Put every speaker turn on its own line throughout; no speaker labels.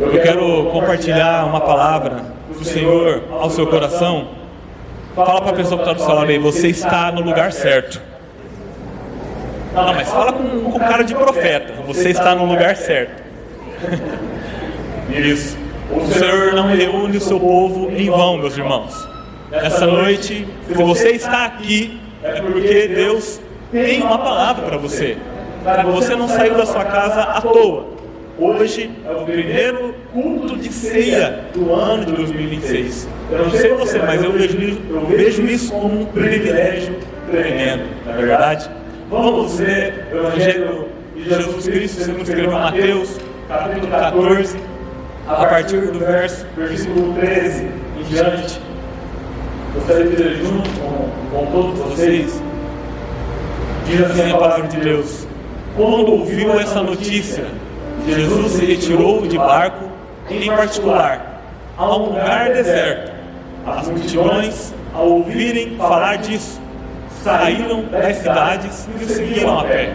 Eu quero compartilhar uma palavra do Senhor ao seu coração. Fala para a pessoa que está do seu lado aí, você está no lugar certo. Não, mas fala com cara de profeta, você está no lugar certo. Isso. O Senhor não reúne o seu povo em vão, meus irmãos. Nessa noite, se você está aqui, é porque Deus tem uma palavra para você. Você não saiu da sua casa à toa. Hoje é o primeiro culto de ceia do ano de 2026. Eu não sei você, mas eu vejo isso como um privilégio tremendo, não é verdade? Vamos ler o Evangelho de Jesus Cristo, segundo escreveu Mateus, capítulo 14, a partir do versículo 13 em diante. Gostaria de ler junto com todos vocês. Diz assim a palavra de Deus: quando ouviu essa notícia, Jesus se retirou de barco, em particular, a um lugar deserto. As multidões, ao ouvirem falar disso, saíram das cidades e o seguiram a pé.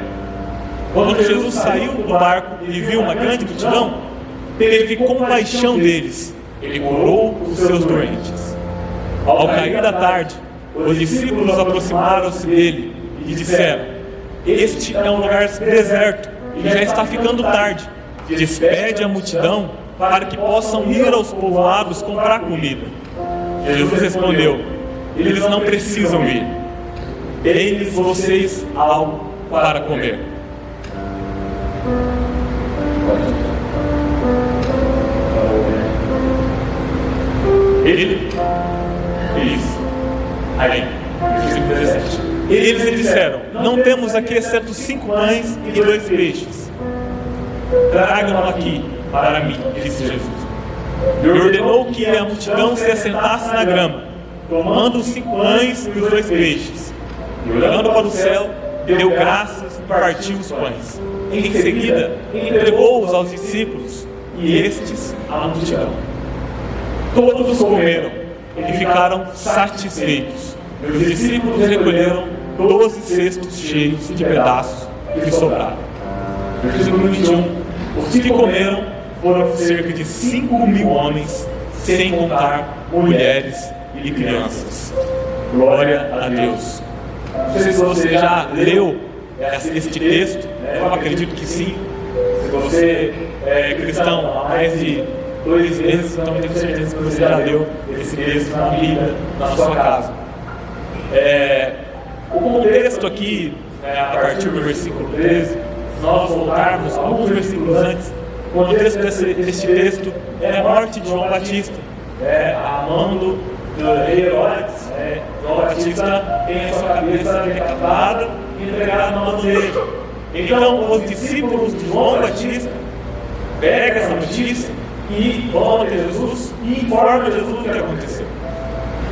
Quando Jesus saiu do barco e viu uma grande multidão, teve compaixão deles. Ele curou os seus doentes. Ao cair da tarde, os discípulos aproximaram-se dele e disseram: este é um lugar deserto e já está ficando tarde. Despede a multidão para que possam ir aos povoados comprar comida. Jesus respondeu: eles não precisam ir. Deem-lhes vocês algo para comer. Isso. Aí, versículo 17. Eles lhe disseram: não temos aqui exceto 5 pães e 2 peixes. Tragam aqui para mim, disse Jesus. E ordenou que a multidão se assentasse na grama, tomando os 5 pães e os 2 peixes. E olhando para o céu, deu graças e partiu os pães. Em seguida, entregou-os aos discípulos e estes à multidão. Todos comeram e ficaram satisfeitos. E os discípulos recolheram 12 cestos cheios de pedaços que sobraram. Versículo 21. Os que comeram foram cerca de 5.000 homens, sem contar mulheres e crianças. Glória a Deus. Não sei se você já leu este texto, eu acredito que sim. Se você é cristão há mais de 2 meses, então tenho certeza que você já leu esse texto na Bíblia, na sua casa. O contexto aqui, a partir do versículo 13, se nós voltarmos alguns versículos antes, o contexto deste texto é a morte de João Batista, a mão do rei Herodes. João Batista tem a sua cabeça decapitada e entregada na mão dele. Então os discípulos de João Batista pegam essa notícia e vão a Jesus e informam Jesus o que aconteceu.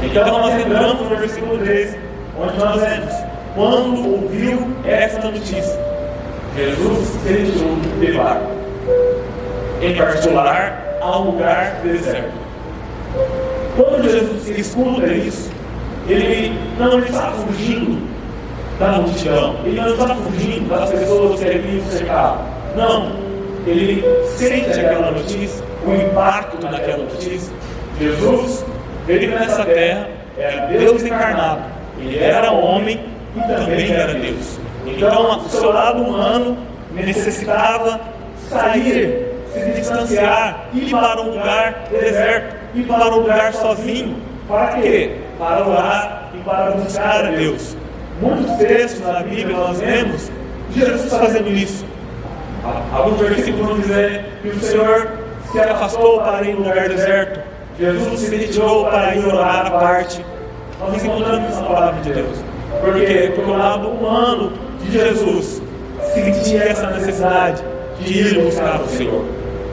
Então nós lembramos no versículo 13, onde nós lemos: quando ouviu esta notícia, Jesus se retirou de barco, em particular a um lugar deserto. Quando Jesus escuta isso, ele não está fugindo da multidão, ele não está fugindo das pessoas que ali o cercavam. Não, ele sente aquela notícia, o impacto daquela notícia. Jesus veio nessa terra, era Deus encarnado, ele era homem e também era Deus. Então o seu lado humano necessitava sair, se distanciar, ir para um lugar deserto, ir para um lugar sozinho. Para quê? Para orar e para buscar a Deus. Muitos textos na Bíblia nós vemos Jesus fazendo isso. Alguns versículos vão dizer que o Senhor se afastou para ir no lugar deserto. Jesus se retirou para ir orar à parte. Nós encontramos essa palavra de Deus. Por quê? Porque o lado humano de Jesus sentia essa necessidade de ir buscar o Senhor.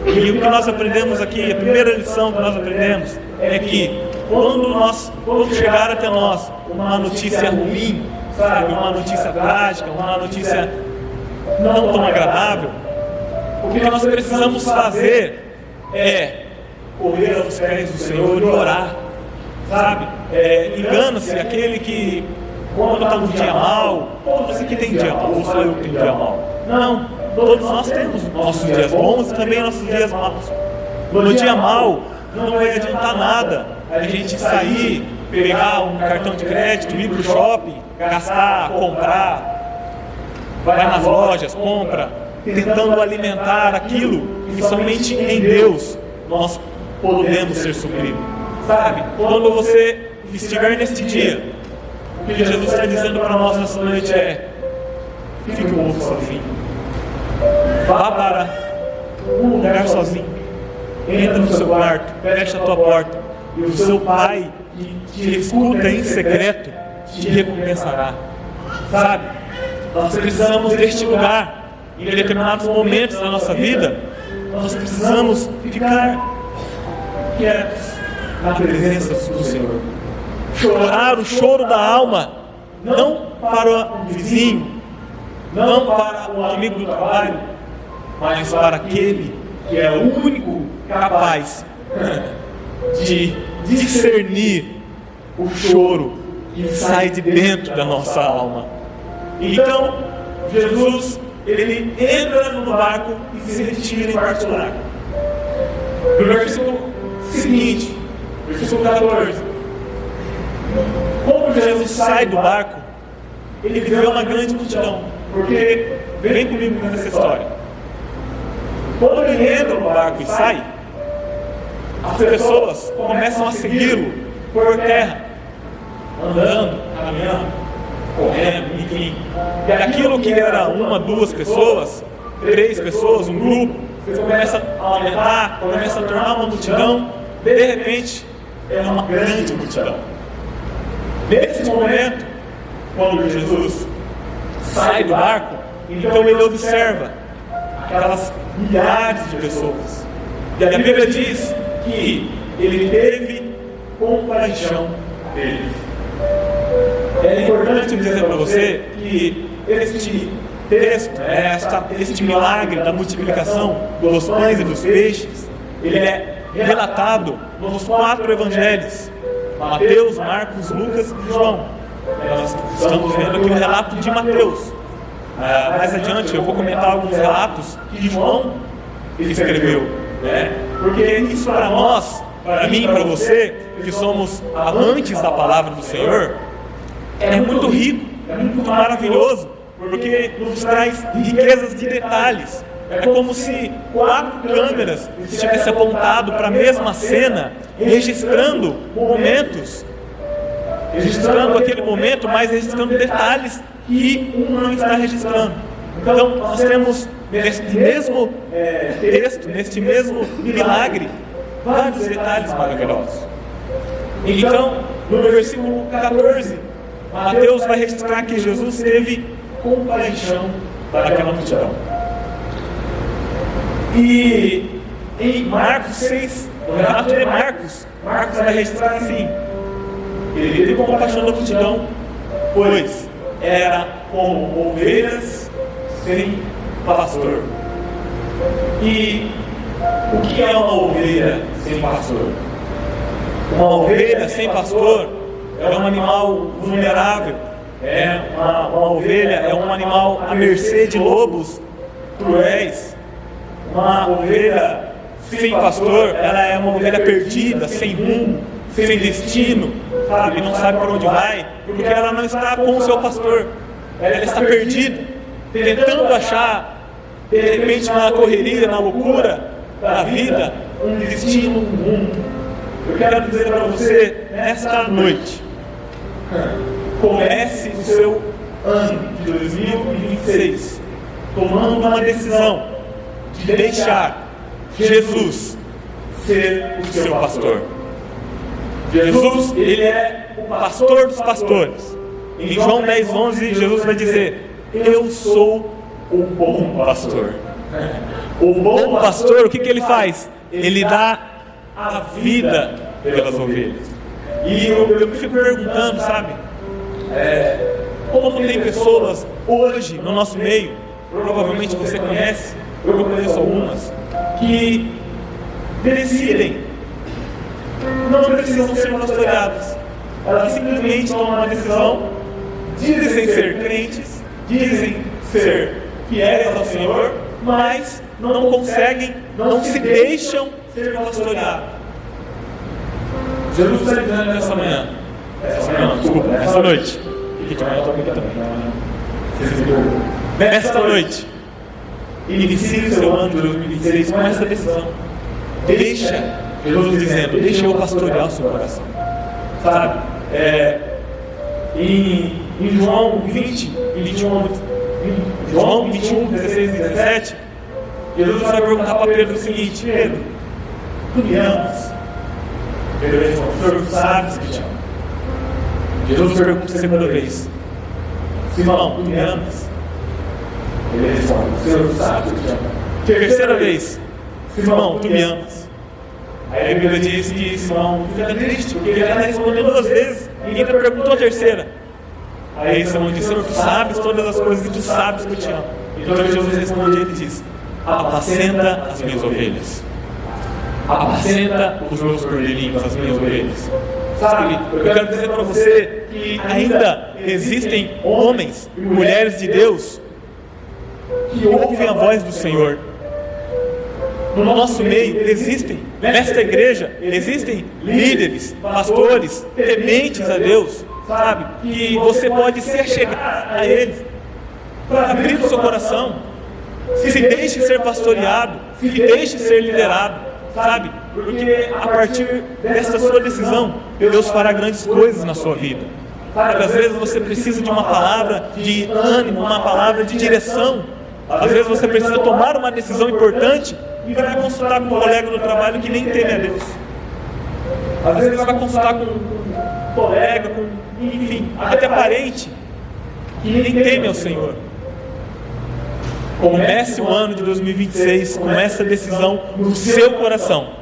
E o que nós aprendemos aqui, a primeira lição que nós aprendemos é que quando chegar até nós uma notícia ruim, sabe, uma notícia trágica, uma notícia não tão agradável, o que nós precisamos fazer é correr aos pés do Senhor e orar, sabe? Engana-se aquele que, quando está um dia mal, todos aqui tem dia mal, ou só eu que tenho dia mal. Não, todos nós temos nossos dias bons e também nossos dias maus. No dia mau, não vai adiantar nada a gente sair, pegar um cartão de crédito, ir para o shopping, gastar, comprar, vai nas lojas, compra, tentando alimentar aquilo que somente em Deus nós podemos ser supridos. Sabe? Quando você estiver neste dia, o que Jesus está dizendo para nós nessa noite é: fique um pouco sozinho. Vá para um lugar sozinho. Entra no seu quarto, fecha a tua porta, e o seu Pai, que te escuta em secreto, te recompensará. Sabe? Nós precisamos deste lugar. Em determinados momentos da nossa vida, nós precisamos ficar quietos na presença do Senhor. Chorar o choro da alma, não para o vizinho, não para o amigo do trabalho, mas para aquele que é o único capaz de discernir o choro que sai de dentro da nossa alma. Então, Jesus, ele entra no barco e se retira em parte do lago. No versículo seguinte, versículo 14, quando Jesus sai do barco, ele vê uma grande multidão. Porque, vem comigo nessa história, quando ele entra no barco e sai, as pessoas começam a segui-lo por terra, andando, caminhando, correndo, enfim. E aquilo que era uma, duas pessoas, três pessoas, um grupo, começa a aumentar, começa a tornar uma multidão. De repente, é uma grande multidão. Nesse momento, quando Jesus sai do barco, então ele observa aquelas milhares de pessoas. E a Bíblia diz que ele teve compaixão deles. É importante dizer para você que este texto, este milagre da multiplicação dos pães e dos peixes, ele é relatado nos 4 evangelhos: Mateus, Marcos, Lucas e João. Nós estamos vendo aqui o relato de Mateus. Mais adiante eu vou comentar alguns relatos que João escreveu, porque isso para nós, para mim e para você, que somos amantes da palavra do Senhor, é muito rico, é muito maravilhoso, porque nos traz riquezas de detalhes. É como se 4 câmeras estivessem apontado para a mesma cena, registrando momentos, registrando aquele momento, mas registrando detalhes que um não está registrando. Então nós temos neste mesmo texto, neste mesmo milagre, vários detalhes maravilhosos. Então, no versículo 14, Mateus vai registrar que Jesus teve compaixão daquela multidão. E em Marcos 6, o relato de Marcos vai registrar assim: ele teve compaixão da multidão, pois era como ovelhas sem pastor. E o que é uma ovelha sem pastor? Uma ovelha sem pastor é um animal vulnerável. Uma ovelha é um animal à mercê de lobos cruéis. Uma ovelha sem pastor, ela é uma ovelha perdida, sem rumo, sem destino, sabe? Não sabe para onde vai, porque ela não está com o seu pastor. Ela está perdida, tentando achar, de repente, na correria, na loucura da vida, um destino, um rumo. Eu quero dizer para você, nesta noite, comece o seu ano de 2026 tomando uma decisão de deixar Jesus ser o seu pastor. Jesus, ele é o pastor dos pastores. Em João 10:11, Jesus vai dizer: eu sou o bom pastor. O bom pastor, o que ele faz? Ele dá a vida pelas ovelhas. E eu fico perguntando, sabe? Como tem pessoas hoje no nosso meio, provavelmente você conhece, eu conheço algumas, que decidem, não precisam ser pastoreadas. Elas simplesmente tomam uma decisão, dizem ser crentes, dizem ser fiéis ao Senhor, mas não conseguem, não se deixam ser pastoreado. Jesus está dizendo nessa manhã, nessa noite, nessa noite, inicie o seu ano de 2026 com essa decisão. Deixa, Jesus dizendo, deixa eu pastorear o seu coração. Sabe? Em João 20 e 21, João 21, 16 e 17, Jesus vai perguntar para Pedro o seguinte: Pedro, tu me amas? Pedro responde: Senhor, tu sabes que te amo. Jesus pergunta a segunda vez: Simão, tu me amas? Ele responde: Senhor, tu sabes que te amo. Terceira vez: Simão, tu me amas? Aí a Bíblia diz que Simão fica triste, porque ele já respondeu 2 vezes e ninguém perguntou a terceira. Aí Simão diz: Senhor, tu sabes todas as coisas e tu sabes que eu te amo. Então Jesus responde e ele diz: apacenta as minhas ovelhas. Apacenta os meus cordeirinhos, as minhas ovelhas. Sabe, eu quero dizer para você que ainda existem homens e mulheres de Deus que ouvem a voz do Senhor. No nosso meio existem, nesta igreja, existem líderes, pastores, tementes a Deus, sabe, que você pode se achegar a eles, para abrir o seu coração, se deixe ser pastoreado, se deixe ser liderado, sabe, porque a partir dessa sua decisão, Deus fará grandes coisas na sua vida. Sabe, às vezes você precisa de uma palavra de ânimo, uma palavra de direção. Às vezes você precisa tomar uma decisão importante e vai consultar com um colega do trabalho que nem teme a Deus. Às vezes você vai consultar com um colega, enfim, até parente que nem teme ao Senhor. Comece o ano de 2026 com essa decisão no seu coração.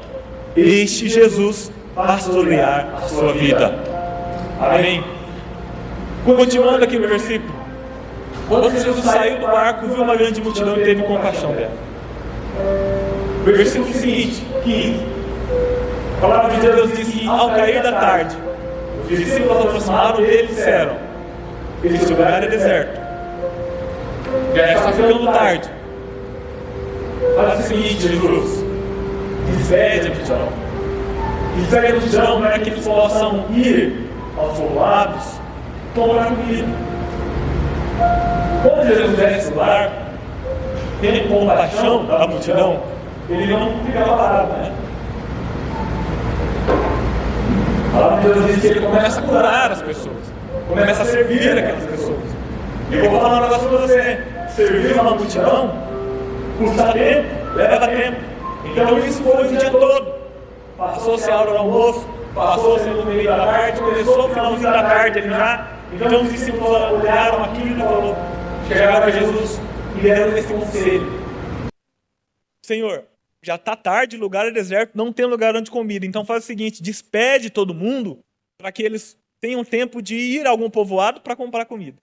Deixe Jesus pastorear a sua vida. Amém? Continuando aqui no versículo. Quando Jesus saiu do barco, viu uma grande multidão e teve compaixão dela. Versículo seguinte, 15. A palavra de Deus diz que ao cair da tarde, os discípulos aproximaram dele e disseram: esse lugar é deserto, já está ficando tarde. Faz o seguinte, Jesus: despede a multidão. Despede a multidão para que eles possam ir aos povoados tomar comida. Quando Jesus desce do barco, tendo compaixão da multidão, ele não ficava parado, né? A palavra de Deus diz que ele começa a curar as pessoas, começa a servir aquelas pessoas. E eu vou falar um negócio para você: servir uma multidão custa tempo, leva tempo. Então isso foi o dia todo. Passou-se a hora do almoço, passou-se no meio da tarde, começou o finalzinho da tarde ali já. Então os discípulos olharam aquilo e falaram, chegaram a Jesus e deram esse conselho: Senhor, já está tarde, o lugar é deserto, não tem lugar onde comer. Então faz o seguinte: despede todo mundo para que eles tenham tempo de ir a algum povoado para comprar comida.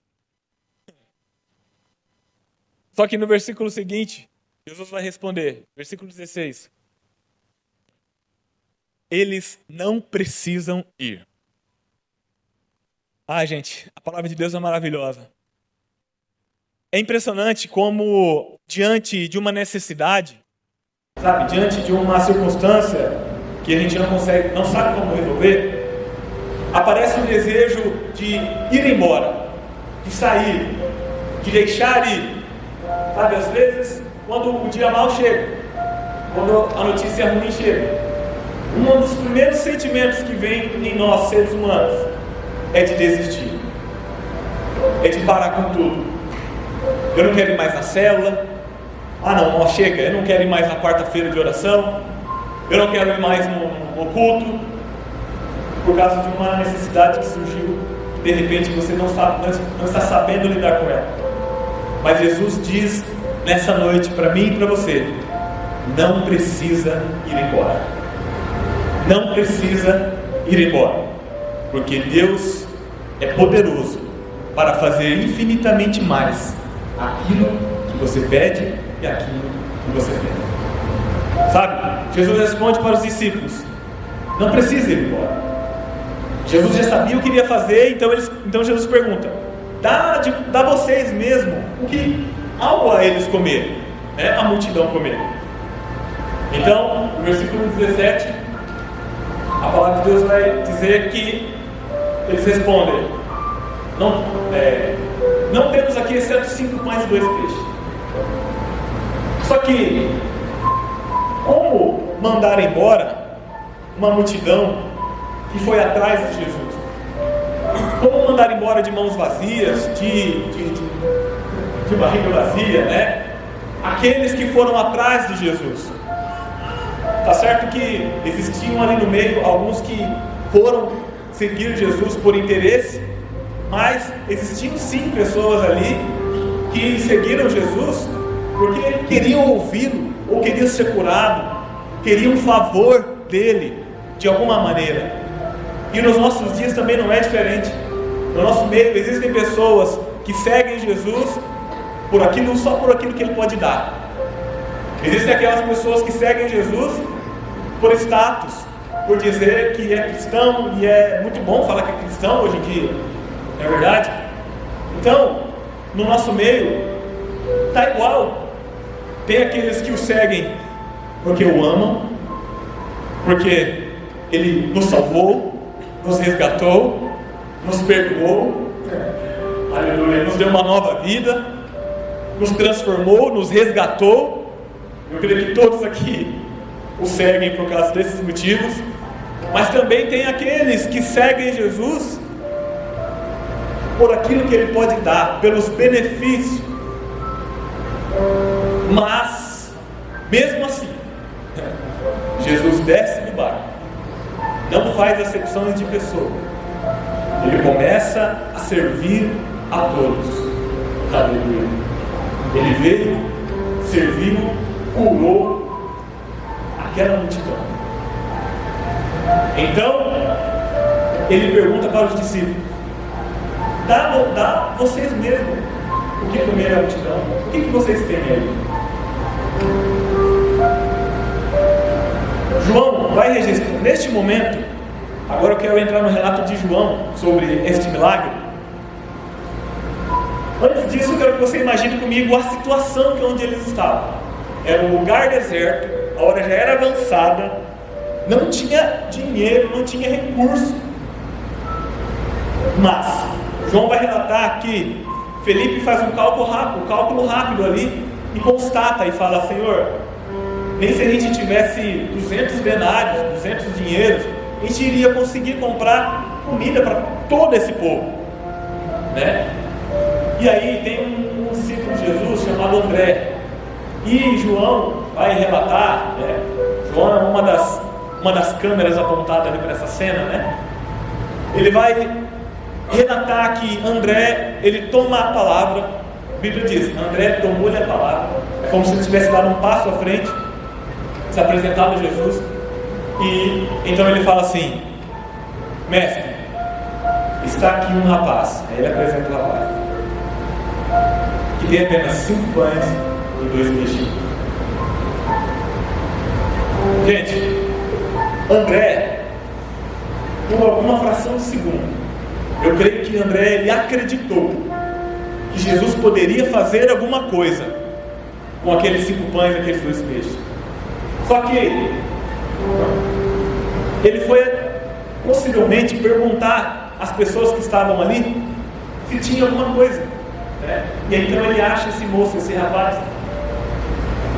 Só que no versículo seguinte, Jesus vai responder, versículo 16: eles não precisam ir. Gente, a palavra de Deus é maravilhosa. É impressionante como, diante de uma necessidade, sabe, diante de uma circunstância que a gente não sabe como resolver, aparece um desejo de ir embora, de sair, de deixar ir. Sabe, às vezes, quando o dia mal chega, quando a notícia ruim chega, um dos primeiros sentimentos que vem em nós, seres humanos, é de desistir, é de parar com tudo. Eu não quero ir mais na célula. Não, chega, eu não quero ir mais na quarta-feira de oração, eu não quero ir mais no culto, por causa de uma necessidade que surgiu, de repente você não está sabendo lidar com ela. Mas Jesus diz nessa noite para mim e para você: não precisa ir embora. Não precisa ir embora, porque Deus é poderoso para fazer infinitamente mais aquilo que você pede e aquilo que você quer. Sabe, Jesus responde para os discípulos: não precisa ir embora. Jesus já sabia o que iria fazer, então Jesus pergunta: dá vocês mesmo algo a eles comer, né? A multidão comer. Então, no versículo 17, a palavra de Deus vai dizer que eles respondem: não temos aqui exceto 5 pães e 2 peixes. Só que, como mandar embora uma multidão que foi atrás de Jesus? Como mandar embora de mãos vazias, de barriga vazia, né? Aqueles que foram atrás de Jesus. Tá certo que existiam ali no meio alguns que foram seguir Jesus por interesse, mas existiam sim pessoas ali que seguiram Jesus porque queriam ouvi-lo, ou queriam ser curado, queriam um favor dele de alguma maneira. E nos nossos dias também não é diferente. No nosso meio existem pessoas que seguem Jesus só por aquilo que ele pode dar. Existem aquelas pessoas que seguem Jesus por status, por dizer que é cristão, e é muito bom falar que é cristão hoje em dia, não é verdade? Então, no nosso meio está igual. Tem aqueles que o seguem porque o amam, porque ele nos salvou, nos resgatou, nos perdoou, aleluia, nos deu uma nova vida, nos transformou, nos resgatou. Eu creio que todos aqui o seguem por causa desses motivos. Mas também tem aqueles que seguem Jesus por aquilo que ele pode dar, pelos benefícios. Mas, mesmo assim, Jesus desce do barco, não faz acepções de pessoa. Ele começa a servir a todos. Aleluia. Ele veio, serviu, curou aquela multidão. Então, ele pergunta para os discípulos: dá vocês mesmos o que comer a multidão? O que vocês têm aí? João vai registrar, neste momento, agora eu quero entrar no relato de João sobre este milagre. Antes disso, eu quero que você imagine comigo a situação onde eles estavam. Era um lugar deserto, a hora já era avançada, não tinha dinheiro, não tinha recurso. Mas João vai relatar que Felipe faz um cálculo rápido ali e constata e fala: Senhor, nem se a gente tivesse 200 denários, 200 dinheiros, a gente iria conseguir comprar comida para todo esse povo, né? E aí tem um discípulo de Jesus chamado André, e João vai relatar, né? João é uma das câmeras apontadas ali para essa cena, né? Ele vai relatar que André, ele toma a palavra. A Bíblia diz: André tomou-lhe a palavra. É como se ele tivesse dado um passo à frente, se apresentado a Jesus. E então ele fala assim: mestre, está aqui um rapaz. Aí ele apresenta o rapaz, que tem apenas 5 pães e 2 peixinhos. Gente, André, por alguma fração de segundo, eu creio que André, ele acreditou que Jesus poderia fazer alguma coisa com aqueles 5 pães e aqueles 2 peixes. Só que ele foi possivelmente perguntar às pessoas que estavam ali se tinha alguma coisa, né? E então ele acha esse moço, esse rapaz.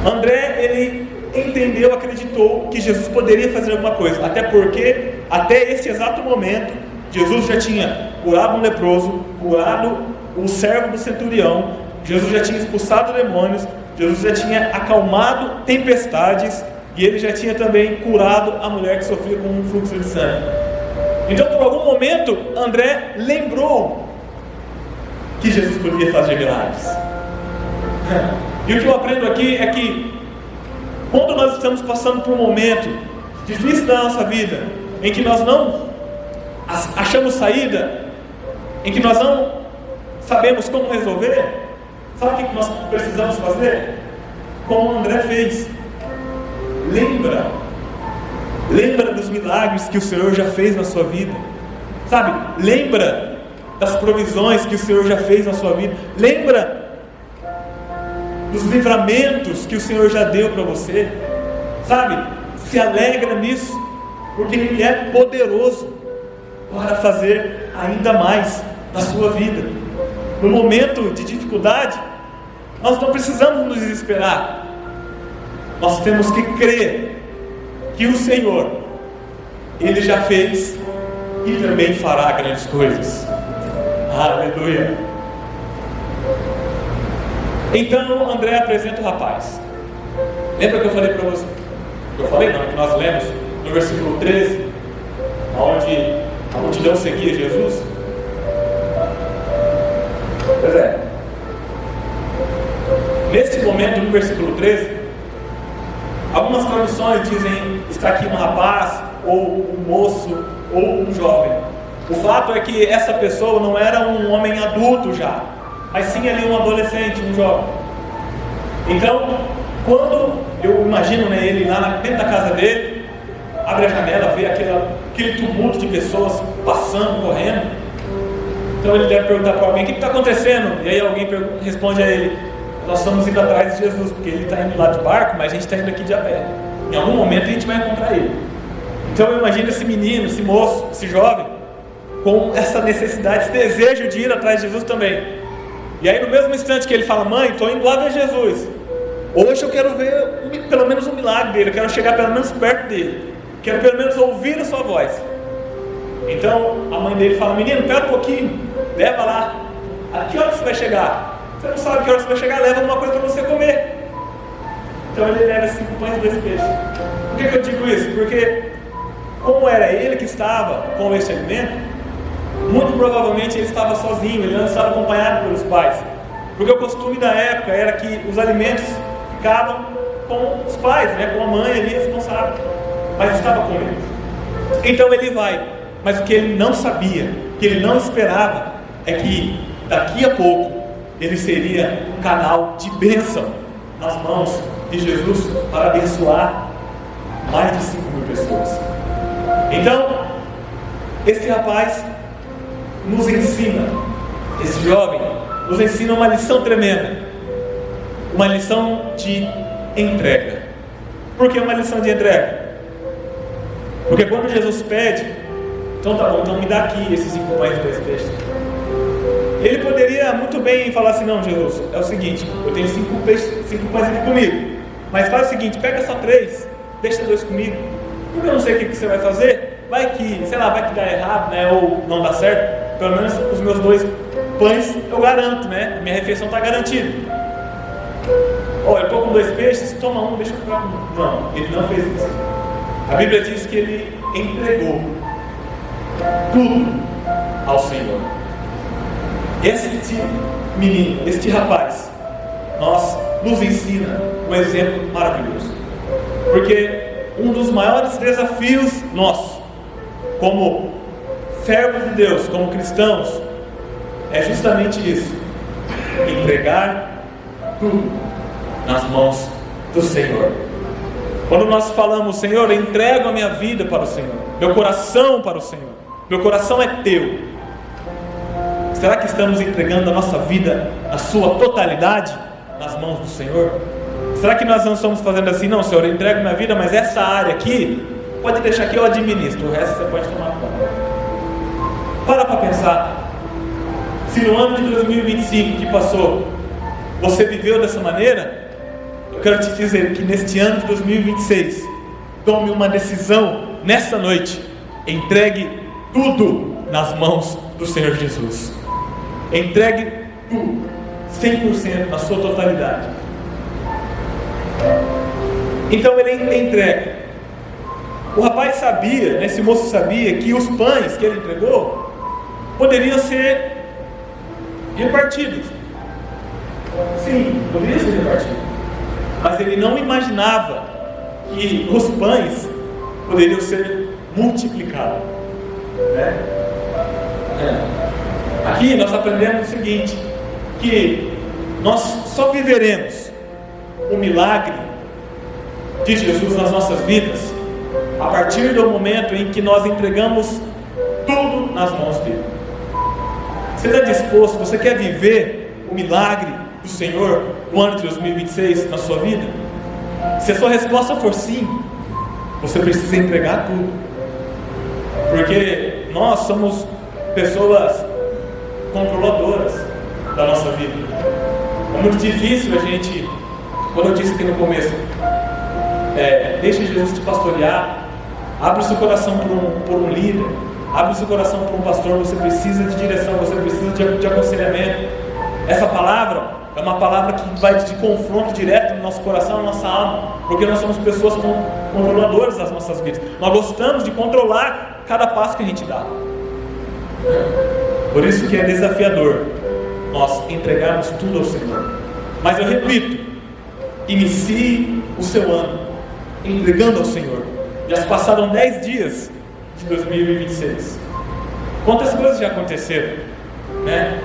André, ele entendeu, acreditou que Jesus poderia fazer alguma coisa, até porque até esse exato momento Jesus já tinha curado um leproso, curado um servo do centurião, Jesus já tinha expulsado demônios, Jesus já tinha acalmado tempestades, e ele já tinha também curado a mulher que sofria com um fluxo de sangue. Então, por algum momento, André lembrou que Jesus podia fazer milagres. E o que eu aprendo aqui é que quando nós estamos passando por um momento difícil da nossa vida, em que nós não achamos saída, em que nós não sabemos como resolver, sabe o que nós precisamos fazer? Como André fez. Lembra dos milagres que o Senhor já fez na sua vida, sabe? Lembra das provisões que o Senhor já fez na sua vida. Lembra dos livramentos que o Senhor já deu para você. sabe, se alegra nisso, porque Ele é poderoso para fazer ainda mais na sua vida. No momento de dificuldade, nós não precisamos nos desesperar. Nós temos que crer que o Senhor, Ele já fez e também fará grandes coisas. Aleluia. Então André apresenta o rapaz. Lembra que eu falei para você? Que nós lemos no versículo 13, onde a multidão seguia Jesus? Pois é. Neste momento, no versículo 13, algumas traduções dizem: está aqui um rapaz, ou um moço, ou um jovem. O fato é que essa pessoa não era um homem adulto já, mas sim ali um adolescente, um jovem. Então, quando eu imagino, né, ele lá dentro da casa dele, abre a janela, vê aquele tumulto de pessoas passando, correndo. Então ele deve perguntar para alguém: o que está acontecendo? E aí alguém responde a ele: nós estamos indo atrás de Jesus, porque ele está indo lá de barco, mas a gente está indo aqui de a pé. Em algum momento a gente vai encontrar ele. Então eu imagino esse menino, esse moço, esse jovem, com essa necessidade, esse desejo de ir atrás de Jesus também. E aí no mesmo instante que ele fala: mãe, estou indo lá ver Jesus, hoje eu quero ver pelo menos um milagre dele, eu quero chegar pelo menos perto dele, quero pelo menos ouvir a sua voz. Então a mãe dele fala: menino, espera um pouquinho, leva lá. A que hora você vai chegar? Você não sabe que hora você vai chegar, leva alguma coisa para você comer. Então ele leva 5 pães e 2 peixes. Por que eu digo isso? Porque como era ele que estava com este alimento, muito provavelmente ele estava sozinho, ele não estava acompanhado pelos pais. Porque o costume da época era que os alimentos ficavam com os pais, né, com a mãe ali responsável. Mas estava com ele. Então ele vai. Mas o que ele não sabia, o que ele não esperava, é que daqui a pouco ele seria um canal de bênção nas mãos de Jesus para abençoar mais de 5.000 pessoas. Então, esse rapaz nos ensina, esse jovem nos ensina uma lição tremenda, uma lição de entrega. Por que uma lição de entrega? Porque quando Jesus pede: então tá bom, então me dá aqui esses 5 pães e 2 peixes, ele poderia muito bem falar assim: não, Jesus, é o seguinte, eu tenho 5 pães aqui comigo, mas faz o seguinte, pega só 3, deixa 2 comigo, porque eu não sei o que você vai fazer, vai que, sei lá, vai que dá errado, né, ou não dá certo, pelo menos os meus 2 pães eu garanto, né, minha refeição está garantida. Eu estou com 2 peixes, toma um, deixa eu ficar com um. Não, ele não fez isso. A Bíblia diz que ele entregou tudo ao Senhor. Este menino, este rapaz, nos ensina um exemplo maravilhoso. Porque um dos maiores desafios nossos, como servos de Deus, como cristãos, é justamente isso: entregar tudo nas mãos do Senhor. Quando nós falamos: Senhor, eu entrego a minha vida para o Senhor, meu coração para o Senhor, meu coração é teu. Será que estamos entregando a nossa vida, a sua totalidade, nas mãos do Senhor? Será que nós não estamos fazendo assim: não, Senhor, eu entrego minha vida, mas essa área aqui, pode deixar que eu administro, o resto você pode tomar conta? Para pensar. Se no ano de 2025 que passou, você viveu dessa maneira, eu quero te dizer que neste ano de 2026, tome uma decisão nessa noite: entregue tudo nas mãos do Senhor Jesus. Entregue tudo, 100% na sua totalidade. Então ele entrega. O rapaz sabia, esse moço sabia que os pães que ele entregou poderiam ser repartidos. Sim, poderiam ser repartidos. Mas ele não imaginava que os pães poderiam ser multiplicados, né? Aqui nós aprendemos o seguinte: que nós só viveremos o milagre de Jesus nas nossas vidas a partir do momento em que nós entregamos tudo nas mãos dele. Você está disposto? Você quer viver o milagre do Senhor no ano de 2026 na sua vida? Se a sua resposta for sim, você precisa entregar tudo, porque nós somos pessoas controladoras da nossa vida. É muito difícil a gente, quando eu disse aqui no começo, deixa Jesus te pastorear, abre o seu coração por um líder, abre o seu coração por um pastor. Você precisa de direção, você precisa de aconselhamento. Essa palavra é uma palavra que vai de confronto direto no nosso coração, na nossa alma, porque nós somos pessoas controladoras das nossas vidas. Nós gostamos de controlar cada passo que a gente dá. Por isso que é desafiador nós entregarmos tudo ao Senhor. Mas eu repito, inicie o seu ano entregando ao Senhor. Já se passaram 10 dias de 2026. Quantas coisas já aconteceram, né?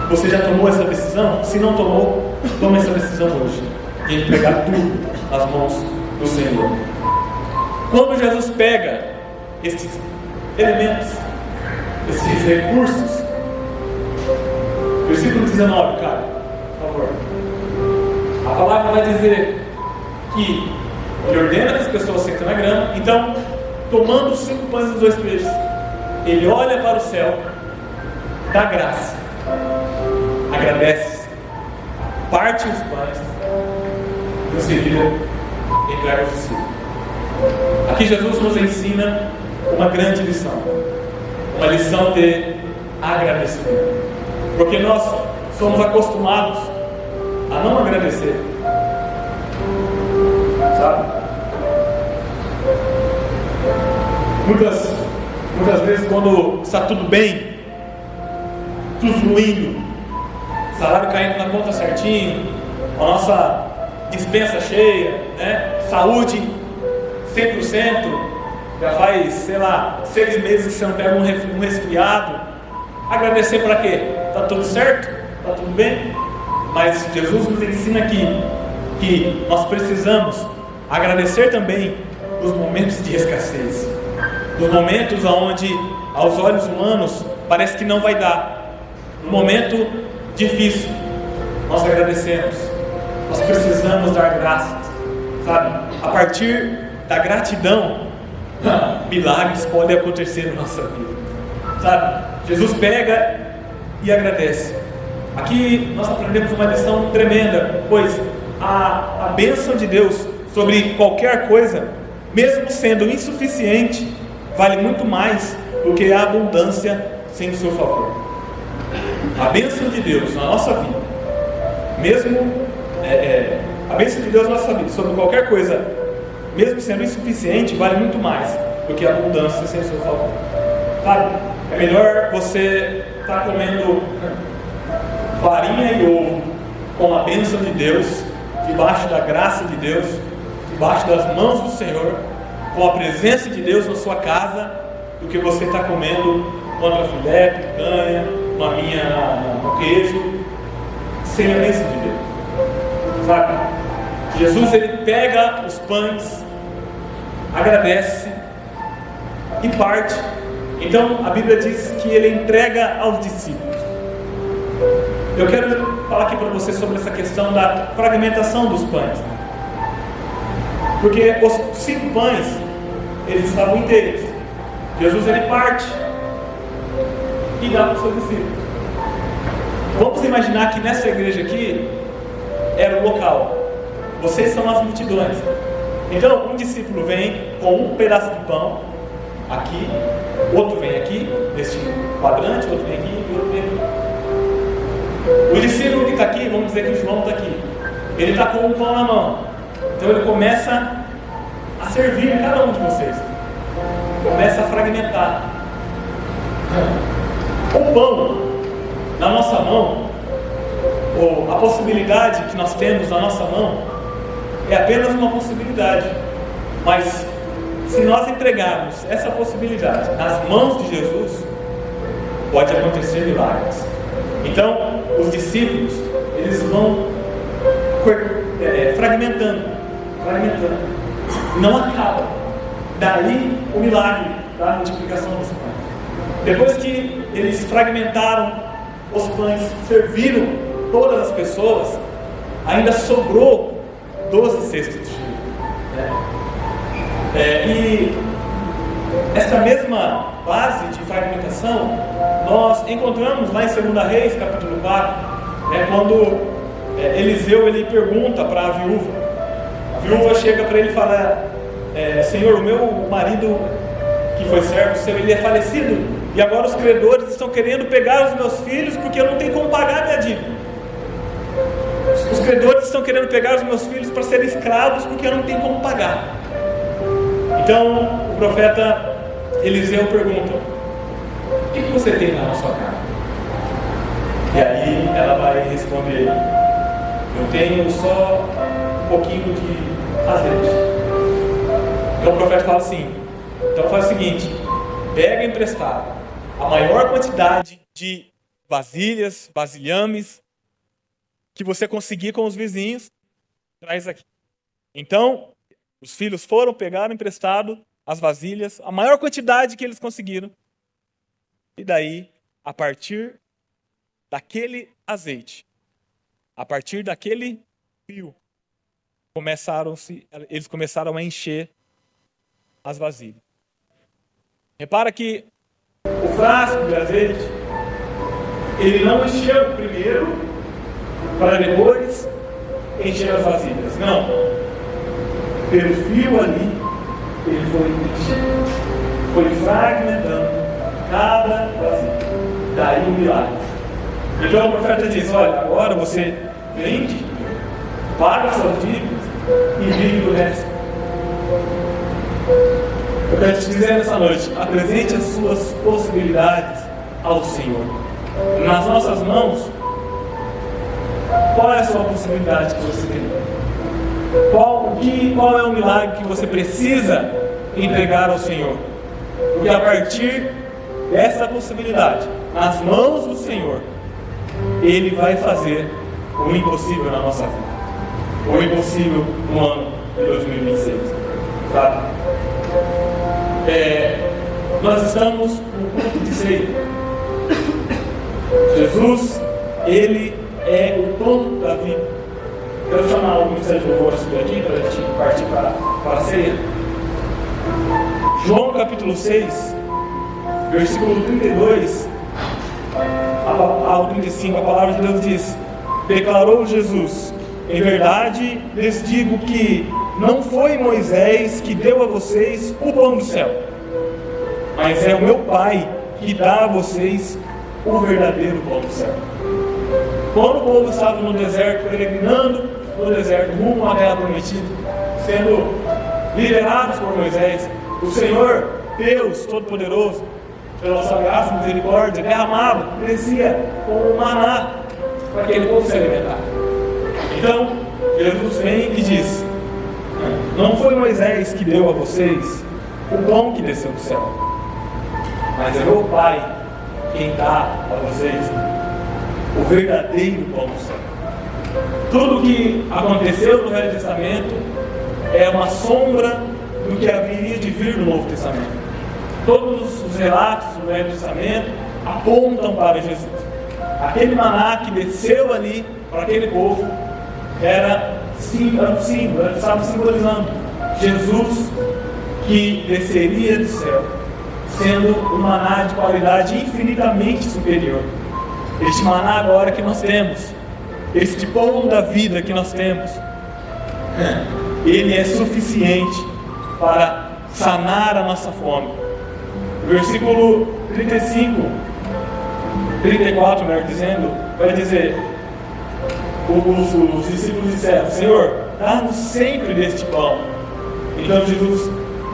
Você já tomou essa decisão? Se não tomou, tome essa decisão hoje, de entregar tudo nas mãos do Senhor. Quando Jesus pega esses elementos, esses recursos, versículo 19, cara, por favor. A palavra vai dizer que ele ordena que as pessoas sentem na grama. Então, tomando os 5 pães e os 2 peixes, ele olha para o céu, dá graça, agradece, parte os pães e em seguida entrega aos discípulos. Aqui Jesus nos ensina uma grande lição, uma lição de agradecimento, porque nós somos acostumados a não agradecer, sabe? Muitas vezes, quando está tudo bem, tudo fluindo, salário caindo na conta certinho, a nossa dispensa cheia, né? Saúde 100%, já faz, 6 meses que você não pega um resfriado. Agradecer para quê? Está tudo certo? Está tudo bem? Mas Jesus nos ensina aqui que nós precisamos agradecer também nos momentos de escassez, nos momentos onde aos olhos humanos parece que não vai dar. No momento difícil, nós agradecemos, nós precisamos dar graças, sabe? A partir da gratidão, milagres podem acontecer na nossa vida, sabe? Jesus pega e agradece. Aqui nós aprendemos uma lição tremenda, pois a bênção de Deus sobre qualquer coisa, mesmo sendo insuficiente, vale muito mais do que a abundância sem o seu favor. A bênção de Deus na nossa vida, mesmo a bênção de Deus na nossa vida sobre qualquer coisa, mesmo sendo insuficiente, vale muito mais do que a abundância sem o seu favor. Sabe? É melhor você estar comendo farinha e ovo com a bênção de Deus, debaixo da graça de Deus, debaixo das mãos do Senhor, com a presença de Deus na sua casa, do que você está comendo contra filé, picanha, no queijo, sem a bênção de Deus. Sabe? Jesus, ele pega os pães, agradece e parte. Então a Bíblia diz que ele entrega aos discípulos. Eu quero falar aqui para você sobre essa questão da fragmentação dos pães, porque os 5 pães, eles estavam inteiros. Jesus, ele parte e dá para os seus discípulos. Vamos imaginar que nessa igreja aqui era o local, vocês são as multidões. Então um discípulo vem com um pedaço de pão aqui, outro vem aqui neste quadrante, outro vem aqui e outro vem aqui. O discípulo que está aqui, vamos dizer que o João está aqui, ele está com um pão na mão, então ele começa a servir cada um de vocês, começa a fragmentar. O pão na nossa mão, ou a possibilidade que nós temos na nossa mão, é apenas uma possibilidade, mas se nós entregarmos essa possibilidade nas mãos de Jesus, pode acontecer milagres. Então os discípulos, eles vão fragmentando, não acaba. Daí o milagre da multiplicação dos pães. Depois que eles fragmentaram os pães, serviram todas as pessoas, ainda sobrou 12 cestos cheios. E essa mesma base de fragmentação nós encontramos lá em 2 Reis, capítulo 4, quando Eliseu ele pergunta para a viúva chega para ele e fala: Senhor, o meu marido que foi servo seu, ele é falecido, e agora os credores estão querendo pegar os meus filhos porque eu não tenho como pagar a minha dívida. Os credores estão querendo pegar os meus filhos para serem escravos porque eu não tenho como pagar. Então o profeta Eliseu pergunta: o que você tem lá na sua casa? E aí ela vai responder: eu tenho só um pouquinho de azeite. Então o profeta fala assim: então faz o seguinte, pega emprestado a maior quantidade de vasilhas, vasilhames que você conseguir com os vizinhos, traz aqui. Então os filhos foram, pegaram emprestado as vasilhas, a maior quantidade que eles conseguiram, e daí, a partir daquele azeite, a partir daquele fio, eles começaram a encher as vasilhas. Repara que o frasco de azeite, ele não encheu primeiro para depois encher as vasilhas. Não. Pelo fio ali, ele foi enchendo, foi fragmentando cada vasilha. Daí um milagre. Então o profeta diz: olha, agora você vende, paga suas dívidas e vive do resto. Eu quero te dizer nessa noite: apresente as suas possibilidades ao Senhor. Nas nossas mãos, qual é a sua possibilidade que você tem? Qual é o milagre que você precisa entregar ao Senhor? Porque a partir dessa possibilidade, nas mãos do Senhor, Ele vai fazer o impossível na nossa vida. O impossível no ano de 2026. Sabe? Nós estamos no culto de ceia. Jesus, Ele é o pão da vida. Quero chamar o ministério de louvor a subir aqui para a gente partir para a ceia. João capítulo 6, versículo 32 ao 35, a palavra de Deus diz: declarou Jesus: em verdade lhes digo que não foi Moisés que deu a vocês o pão do céu, mas é o meu Pai que dá a vocês o verdadeiro pão do céu. Quando o povo estava no deserto, peregrinando no deserto, rumo à terra prometida, sendo liderados por Moisés, o Senhor, Deus Todo-Poderoso, pela sua graça e misericórdia, derramava, descia como um maná para aquele povo se alimentar. Então, Jesus vem e diz: não foi Moisés que deu a vocês o pão que desceu do céu, mas é meu Pai quem dá a vocês o verdadeiro pão do céu. Tudo o que aconteceu no Velho Testamento é uma sombra do que haveria de vir no Novo Testamento. Todos os relatos do Velho Testamento apontam para Jesus. Aquele maná que desceu ali para aquele povo era um símbolo, estava simbolizando Jesus que desceria do céu, sendo um maná de qualidade infinitamente superior. Este maná agora que nós temos, este pão da vida que nós temos, ele é suficiente para sanar a nossa fome. Versículo 34, melhor dizendo, vai dizer: os discípulos disseram: Senhor, dá-nos sempre deste pão. Então Jesus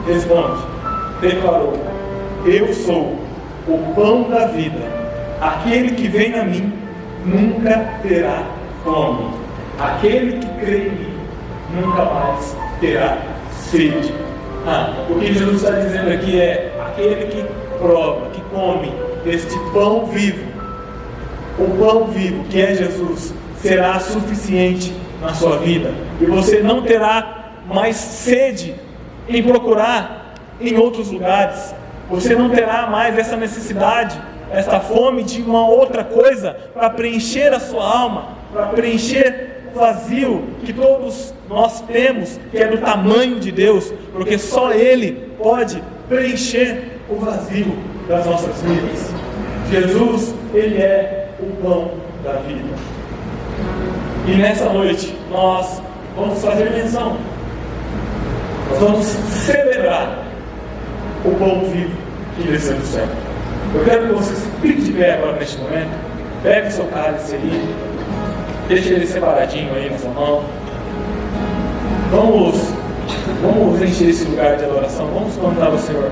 responde, declarou: eu sou o pão da vida, aquele que vem a mim nunca terá fome, aquele que crê em mim nunca mais terá sede. O que Jesus está dizendo aqui é: aquele que prova, que come este pão vivo, o pão vivo que é Jesus, será suficiente na sua vida, e você não terá mais sede em procurar em outros lugares. Você não terá mais essa necessidade, essa fome de uma outra coisa para preencher a sua alma, para preencher vazio que todos nós temos, que é do tamanho de Deus, porque só Ele pode preencher o vazio das nossas vidas. Jesus, Ele é o pão da vida. E nessa noite nós vamos fazer menção, nós vamos celebrar o pão vivo que desceu do céu. Eu quero que vocês fiquem de pé agora neste momento. Pegue o seu cálice aí, deixe ele separadinho aí na sua mão. Vamos encher esse lugar de adoração, vamos cantar ao Senhor.